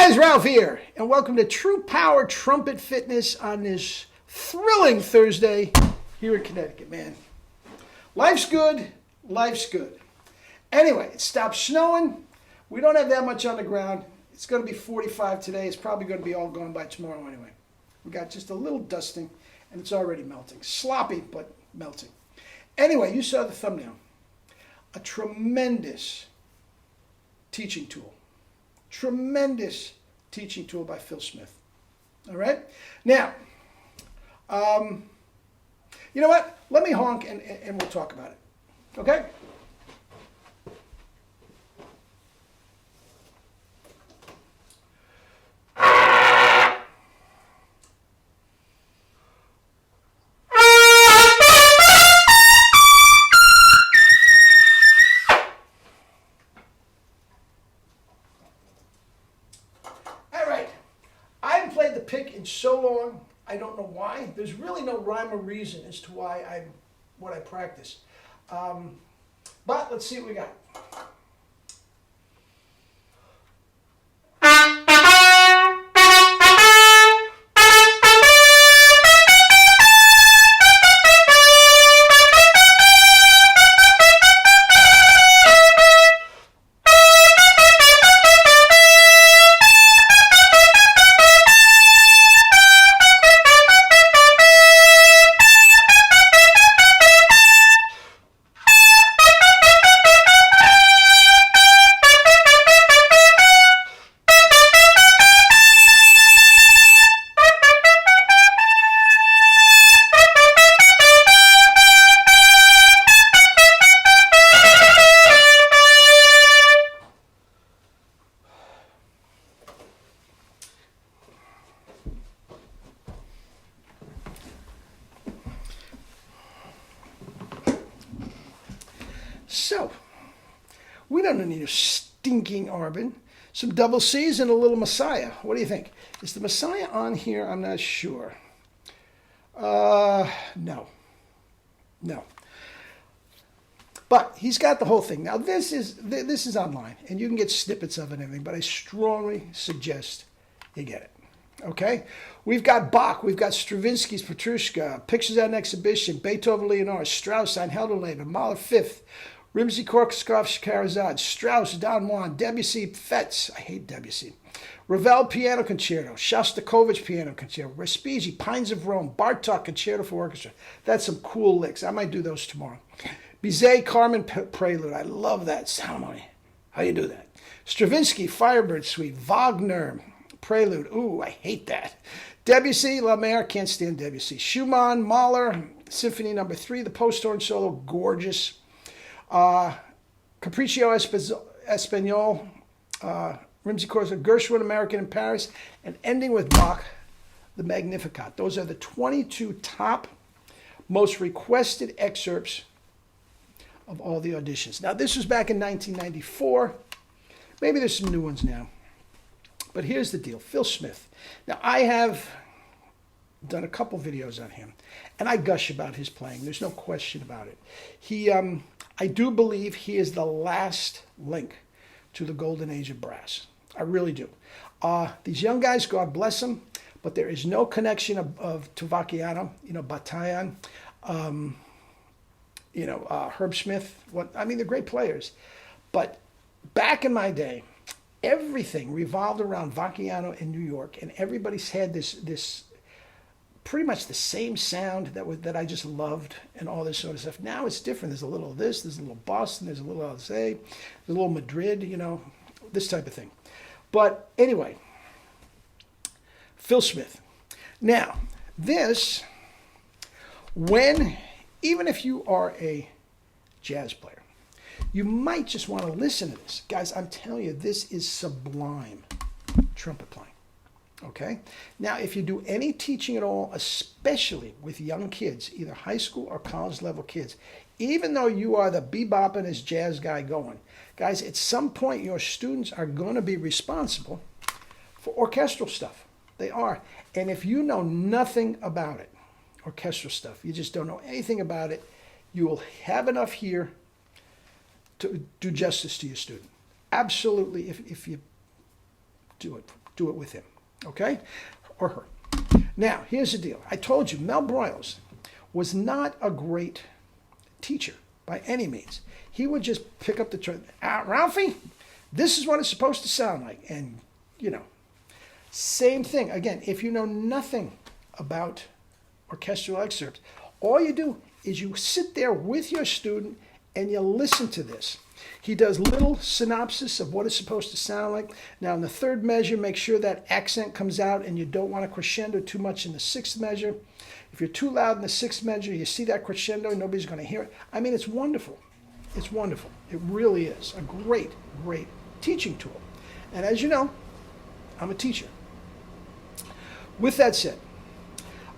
guys, Ralph here, and welcome to True Power Trumpet Fitness on this thrilling Thursday here in Connecticut, man. Life's good, life's good. Anyway, it stopped snowing. We don't have that much on the ground. It's going to be 45 today. It's probably going to be all gone by tomorrow anyway. We got just a little dusting, and it's already melting. Sloppy, but melting. Anyway, you saw the thumbnail. A tremendous teaching tool. Tremendous teaching tool by Phil Smith. All right? Now, you know what? Let me honk and we'll talk about it. Okay? Played the pick in so long, I don't know why. There's really no rhyme or reason as to why what I practice. But let's see what we got. So, we don't need a stinking Arbin, some double C's and a little Messiah. What do you think? Is the Messiah on here? I'm not sure. No. But he's got the whole thing. Now, this is online, and you can get snippets of it and everything, but I strongly suggest you get it. Okay? We've got Bach, we've got Stravinsky's Petrushka, Pictures at an Exhibition, Beethoven, Leonora, Strauss, Ein Heldenleben, Mahler Fifth, Rimsky-Korsakov, Scheherazade, Strauss, Don Juan, Debussy, Fetz, I hate Debussy, Ravel Piano Concerto, Shostakovich Piano Concerto, Respighi, Pines of Rome, Bartok Concerto for Orchestra. That's some cool licks. I might do those tomorrow. Bizet, Carmen Prelude. I love that ceremony. How you do that? Stravinsky, Firebird Suite, Wagner, Prelude. Ooh, I hate that. Debussy, La Mer, can't stand Debussy. Schumann, Mahler, Symphony No. 3, the post-horn solo, gorgeous. Capriccio Espanol, Rimsky-Korsakov, Gershwin, American in Paris, and ending with Bach, the Magnificat. Those are the 22 top most requested excerpts of all the auditions. Now, this was back in 1994. Maybe there's some new ones now. But here's the deal. Phil Smith. Now, I have done a couple videos on him, and I gush about his playing. There's no question about it. I do believe he is the last link to the golden age of brass. I really do. These young guys, God bless them, but there is no connection to Vacchiano, Batayan, Herb Smith. They're great players. But back in my day, everything revolved around Vacchiano in New York, and everybody's had this pretty much the same sound that I just loved and all this sort of stuff. Now it's different. There's a little of this, there's a little Boston, there's a little Alsace, there's a little Madrid, this type of thing. But anyway, Phil Smith. Now, even if you are a jazz player, you might just want to listen to this. Guys, I'm telling you, this is sublime trumpet playing. Okay? Now, if you do any teaching at all, especially with young kids, either high school or college level kids, even though you are the beboppingest jazz guy going, guys, at some point your students are going to be responsible for orchestral stuff. They are. And if you know nothing about it, orchestral stuff, you just don't know anything about it, you will have enough here to do justice to your student. Absolutely, if you do it do it with him, okay? Or her. Now, here's the deal. I told you, Mel Broyles was not a great teacher by any means. He would just pick up the Ralphie, this is what it's supposed to sound like. And, same thing. Again, if you know nothing about orchestral excerpts, all you do is you sit there with your student and you listen to this. He does little synopsis of what it's supposed to sound like. Now, in the third measure, make sure that accent comes out and you don't want to crescendo too much in the sixth measure. If you're too loud in the sixth measure, you see that crescendo, nobody's going to hear it. I mean, it's wonderful. It's wonderful. It really is a great, great teaching tool. And as you know, I'm a teacher. With that said,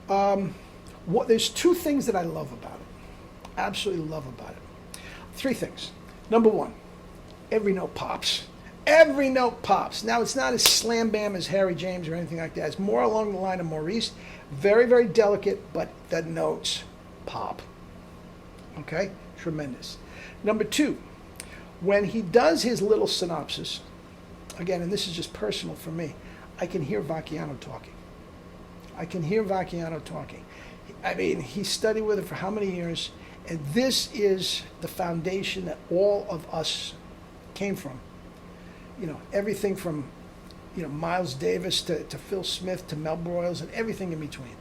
there's two things that I love about it. Absolutely love about it. Three things. Number one, every note pops. Every note pops. Now, it's not as slam bam as Harry James or anything like that. It's more along the line of Maurice. Very, very delicate, but the notes pop. Okay? Tremendous. Number two, when he does his little synopsis, again, and this is just personal for me, I can hear Vacchiano talking. I can hear Vacchiano talking. I mean, he studied with it for how many years? And this is the foundation that all of us came from. Everything from, Miles Davis to Phil Smith to Mel Broyles and everything in between,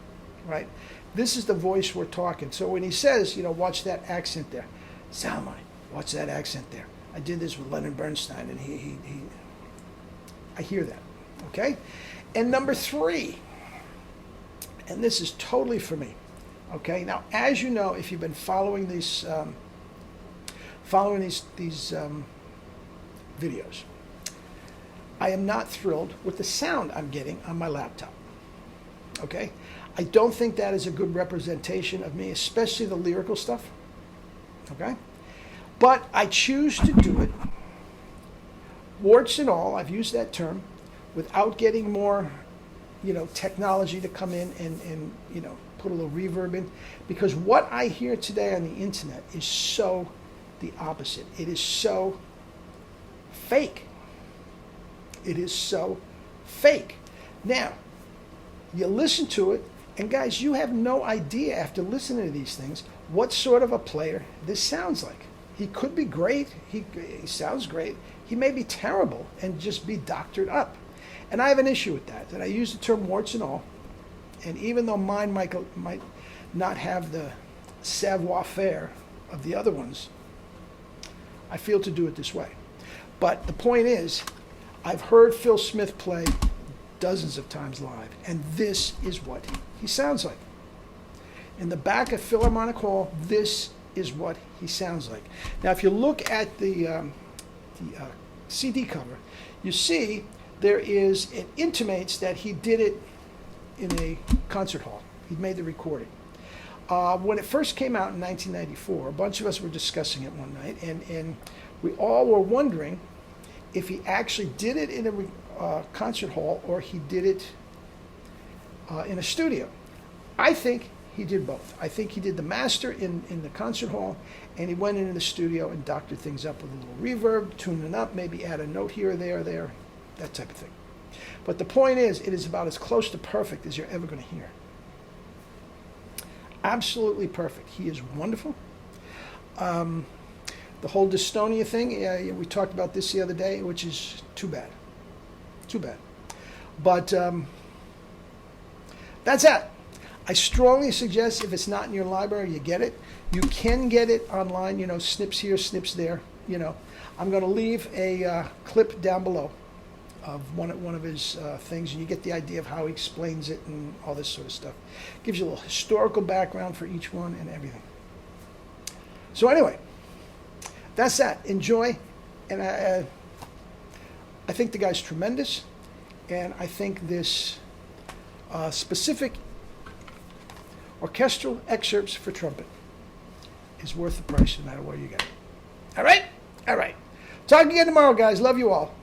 right? This is the voice we're talking. So when he says, watch that accent there, sound line, watch that accent there. I did this with Leonard Bernstein, and I hear that, okay? And number three, and this is totally for me. Okay. Now, as you know, if you've been following these videos, I am not thrilled with the sound I'm getting on my laptop. Okay. I don't think that is a good representation of me, especially the lyrical stuff. Okay. But I choose to do it, warts and all. I've used that term without getting more, technology to come in and put a little reverb in, because what I hear today on the internet is so the opposite. It is so fake. It is so fake. Now, you listen to it, and guys, you have no idea after listening to these things what sort of a player this sounds like. He could be great. He sounds great. He may be terrible and just be doctored up. And I have an issue with that. And I use the term warts and all. And even though mine might not have the savoir-faire of the other ones, I feel to do it this way. But the point is, I've heard Phil Smith play dozens of times live, and this is what he sounds like. In the back of Philharmonic Hall, this is what he sounds like. Now, if you look at the CD cover, you see it intimates that he did it in a concert hall. He made the recording. When it first came out in 1994, a bunch of us were discussing it one night, and we all were wondering if he actually did it in a concert hall or he did it in a studio. I think he did both. I think he did the master in the concert hall, and he went into the studio and doctored things up with a little reverb, tuned it up, maybe add a note here or there, that type of thing. But the point is, it is about as close to perfect as you're ever going to hear. Absolutely perfect. He is wonderful. The whole dystonia thing, we talked about this the other day, which is too bad. Too bad. But that's it. I strongly suggest if it's not in your library, you get it. You can get it online, snips here, snips there. I'm going to leave a clip down below of one of his things, and you get the idea of how he explains it and all this sort of stuff. Gives you a little historical background for each one and everything. So anyway, that's that. Enjoy, and I think the guy's tremendous, and I think this specific orchestral excerpts for trumpet is worth the price no matter where you get it. All right? All right. Talk again tomorrow, guys. Love you all.